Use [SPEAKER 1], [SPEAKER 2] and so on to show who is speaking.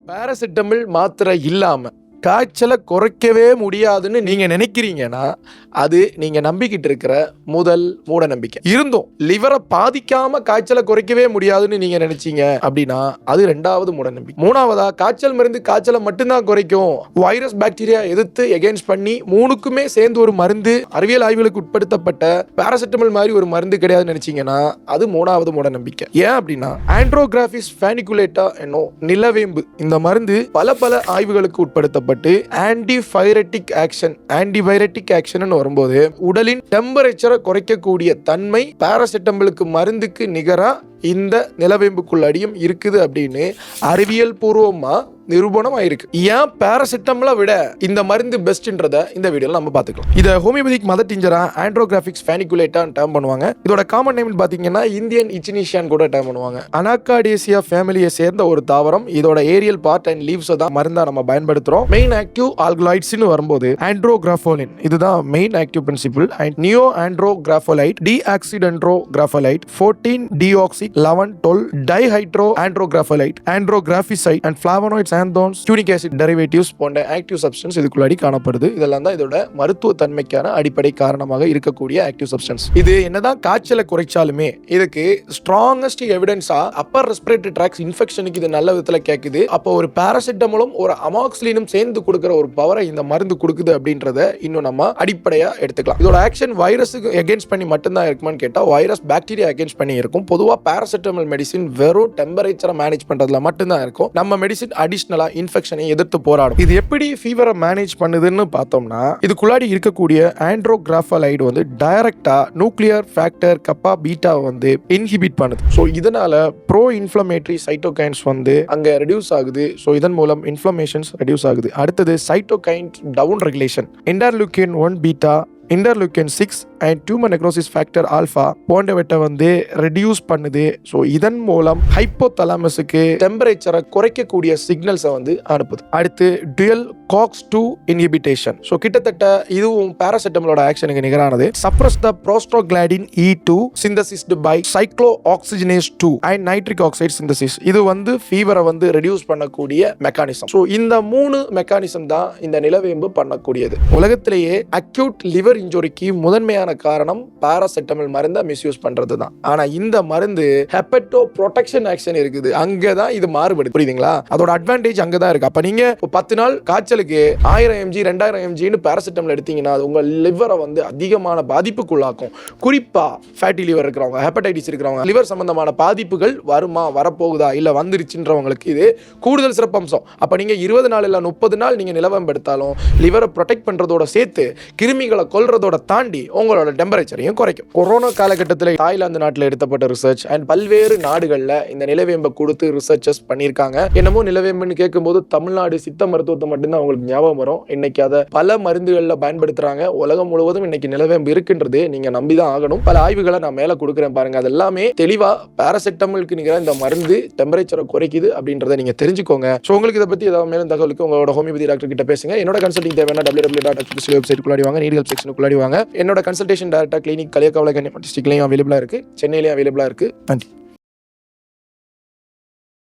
[SPEAKER 1] Paracetamol மாத்திரை இல்லாம காய்ச்சலை குறைக்கவே முடியாதுன்னு நீங்க நினைக்கிறீங்கன்னா அது நீங்க நம்பிக்கிட்டு இருக்கிற முதல் மூட நம்பிக்கை. இருந்தும் லிவரை பாதிக்காம காய்ச்சலை குறைக்கவே முடியாதுன்னு நீங்க நினைச்சீங்க அப்படின்னா அது ரெண்டாவது மூட நம்பிக்கை. மூணாவதா காய்ச்சல் மருந்து காய்ச்சலை மட்டும்தான் குறைக்கும், வைரஸ் பாக்டீரியா எதிர்த்து எகெயின்ஸ்ட் பண்ணி மூணுக்குமே சேர்ந்து ஒரு மருந்து அறிவியல் ஆய்வுகளுக்கு உட்படுத்தப்பட்ட பாராசிட்டமல் மாதிரி ஒரு மருந்து கிடையாதுன்னு நினைச்சீங்கன்னா அது மூணாவது மூட நம்பிக்கை. ஏன் அப்படின்னா ஆண்ட்ரோகிராஃபிஸ் ஃபேனிகுலேட்டா என்னும் நிலவேம்பு இந்த மருந்து பல ஆய்வுகளுக்கு உட்படுத்தப்பட்ட ஆன்டிபைரட்டிக் ஆக்ஷன் வரும்போது உடலின் டெம்பரேச்சரை குறைக்கக்கூடிய தன்மை பாராசிட்டமலுக்கு மருந்துக்கு நிகரா இந்த நிலவேம்புக்குள்ளடியும் இருக்குது அப்படின்னு அறிவியல் பூர்வமா நிரூபணம் ஆயிருக்கு. ஏன் பாராசிட்டமலை விட இந்த மருந்து பெஸ்ட்ன்றத இந்த வீடியோல நம்ம பார்த்துக்கலாம். இதை ஹோமியோபதிக் மதர் டிஞ்சரா ஆண்ட்ரோகிராஃபிக்ஸ் ஃபேனிகுலேட்டான்னு டேர்ம் பண்ணுவாங்க. இதோட காமன் நேம் பாத்தீங்கன்னா இந்தியன் இச்சினிஷியான் கூட டேர்ம் பண்ணுவாங்க. அனாகாடேசியா ஃபேமிலியை சேர்ந்த ஒரு தாவரம். இதோட ஏரியல் பார்ட் அண்ட் லீவ்ஸ் தான் மருந்தா நம்ம பயன்படுத்துறோம். மெயின் ஆக்டிவ் ஆல்கலாய்ட்ஸ்னு வரும்போது ஆண்ட்ரோகிராஃபோலின் இதுதான் main active principle. And neo andrographolide, deoxyandrographolide, 14-டிஆக்சி 11-12 dihydro andrographolide, andrographiside and flavonoids, xanthones, டியூனிக் ஆசிட் டெரிவேட்டிவ்ஸ் போன்ற ஆக்டிவ் சப்ஸ்டன்ஸ் இதுக்குள்ளாடி காணப்படுது. இதெல்லாம் தான் இதோட மருத்துவ தன்மைக்கான அடிப்படை காரணமாக இருக்கக்கூடிய ஆக்டிவ் சப்ஸ்டன்ஸ். இது என்னதான் காய்ச்சலை குறைச்சாலுமே இதுக்கு ஸ்ட்ராங்கஸ்ட் எவிடன்ஸா அப்பர் ரெஸ்பிரேட்டரி ட்ராக்ட் இன்ஃபெக்ஷனுக்கு இது நல்ல விதத்துல கேக்குது. அப்போ ஒரு பாராசிட்டமலும் ஒரு அமாக்சிலினும் சேர்ந்து கொடுக்கிற ஒரு பவரை இந்த மருந்து கொடுக்குது அப்படின்றத இன்னும் நம்ம அடிப்படையா எடுத்துக்கலாம். இதோட ஆக்ஷன் வைரஸுக்கு எகெயின்ஸ்ட் பண்ணி மட்டும்தான் இருக்குமான்னு கேட்டா வைரஸ் பாக்டீரியா எகெயின்ஸ்ட் பண்ணி இருக்கும். பொதுவா பாராசிட்டமல் மெடிசின் வெறும் டெம்பரேச்சரை மேனேஜ் பண்றதுல மட்டும்தான் இருக்கும். நம்ம மெடிசின் அடிஷனலா இன்ஃபெக்ஷனை எதிர்த்து போராடும். இது எப்படி ஃபீவரை மேனேஜ் பண்ணுதுன்னு பார்த்தோம்னா இதுக்குள்ளாடி இருக்கக்கூடிய ஆண்ட்ரோகிராஃபோலைட் வந்து டைரக்டா நியூக்ளியர் ஃபேக்டர் கப்பா பீட்டா வந்து இன்ஹிபிட் பண்ணுது. ஸோ இதனால ப்ரோ இன்ஃப்ளமேட்டரி சைட்டோகைன்ஸ் வந்து அங்க ரெடியூஸ் ஆகுது. ஸோ இதன் மூலம் இன்ஃப்ளமேஷன்ஸ் ரெடியூஸ் ஆகுது. அடுத்தது cytokine down regulation, interleukin 1 beta, interleukin 6 and tumour necrosis factor alpha போன்றவற்றை வந்து ரெடியூஸ் பண்ணுது. ஸோ இதன் மூலம் ஹைப்போதலாமஸுக்கு டெம்பரேச்சரை குறைக்கக்கூடிய சிக்னல்ஸை வந்து அனுப்புது. அடுத்து டுயல் COX-2 இன்ஹிபிட்டேஷன். ஸோ கிட்டத்தட்ட இதுவும் பாராசிட்டமலோட ஆக்ஷனுக்கு நிகரானது. Suppress the prostaglandin E2 synthesized by cyclo oxygenase 2 and nitric oxide synthesis. இது வந்து ஃபீவரை வந்து ரெடியூஸ் பண்ணக்கூடிய மெக்கானிசம். ஸோ இந்த 3 மெக்கானிசம் தான் இந்த நிலவேம்பு பண்ணக்கூடியது. உலகத்திலேயே அக்யூட் லிவர் இன்ஜுரிக்கு முதன்மையான காரணம் பாராசிட்டமல் மருந்தை மிஸ்யூஸ் பண்றது தான். ஆனா இந்த மருந்து ஹெப்படோ ப்ரொடெக்ஷன் ஆக்ஷன் இருக்குது, அங்கதான் இது மாறுபடுது. புரியுதுங்களா? அதோட அட்வான்டேஜ் அங்கதான் இருக்கு. அப்ப நீங்க 10 நாள் காய்ச்சலுக்கு 1000 mg 2000 mgன்னு பாராசிட்டமல் எடுத்தீங்கன்னா அது உங்க லிவரை வந்து அதிகமான பாதிப்புக்குள்ளாக்கும். குறிப்பா ஃபேட்டி லிவர் இருக்கிறவங்க, ஹெப்படைட்டிஸ் இருக்கிறவங்க, லிவர் சம்பந்தமான பாதிப்புகள் வருமா, வரப்போகுதா, இல்ல வந்துருச்சுன்றவங்களுக்கு இது கூடுதல் சிறப்பம்சம். அப்ப நீங்க 20 நாள் இல்ல 30 நாள் நீங்க நிலவேம்பு எடுத்தாலும் லிவரை ப்ரொடெக்ட் பண்றதோட சேர்த்து கிருமிகளை கொல்றதோட தாண்டி உங்களோட டெம்பரேச்சரையும் குறைக்கும். கொரோனா காலகட்டத்தில் தாய்லாந்து நாட்டில் எடுத்தப்பட்ட ரிசர்ச் அண்ட் பல்வேறு நாடுகளில் இந்த நிலவேம்பை கொடுத்து ரிசர்ச்சஸ் பண்ணியிருக்காங்க. என்னமோ நிலவேம்புன்னு கேட்கும்போது தமிழ்நாடு சித்த மருத்துவத்தை மட்டும்தான் உங்களுக்கு ஞாபகம் வரும். இன்னைக்கு அதை பல மருந்துகளில் பயன்படுத்துறாங்க. உலகம் முழுவதும் இன்னைக்கு நிலவேம்பு இருக்குன்றது நீங்க நம்பிதான் ஆகணும். பல ஆய்வுகளை நான் மேல கொடுக்குறேன் பாருங்க. அது எல்லாமே தெளிவா பாராசிட்டமலுக்கு நிகர இந்த மருந்து டெம்பரேச்சரை குறைக்குது அப்படின்றத நீங்க தெரிஞ்சுக்கோங்க. ஸோ உங்களுக்கு இதை பத்தி ஏதாவது மேலும் தகவலுக்கு உங்களோட ஹோமியோபதி டாக்டர் கிட்ட பேசுங்க. என்னோட கன்சல்டிங் தேவையான www.drpc வெப்சைட்டுக்குள்ளாடி வாங்க, நீட் செக்ஷனுக்குள்ளாடி வாங்க. என்னோட கன்சல்டேஷன் டைரக்டா கிளினிக் கலியக்காவல டிஸ்ட்ரிக்ட்லயும் அவைலபிளா இருக்கு, சென்னையிலயும் அவைலபிளா இருக்கு. நன்றி.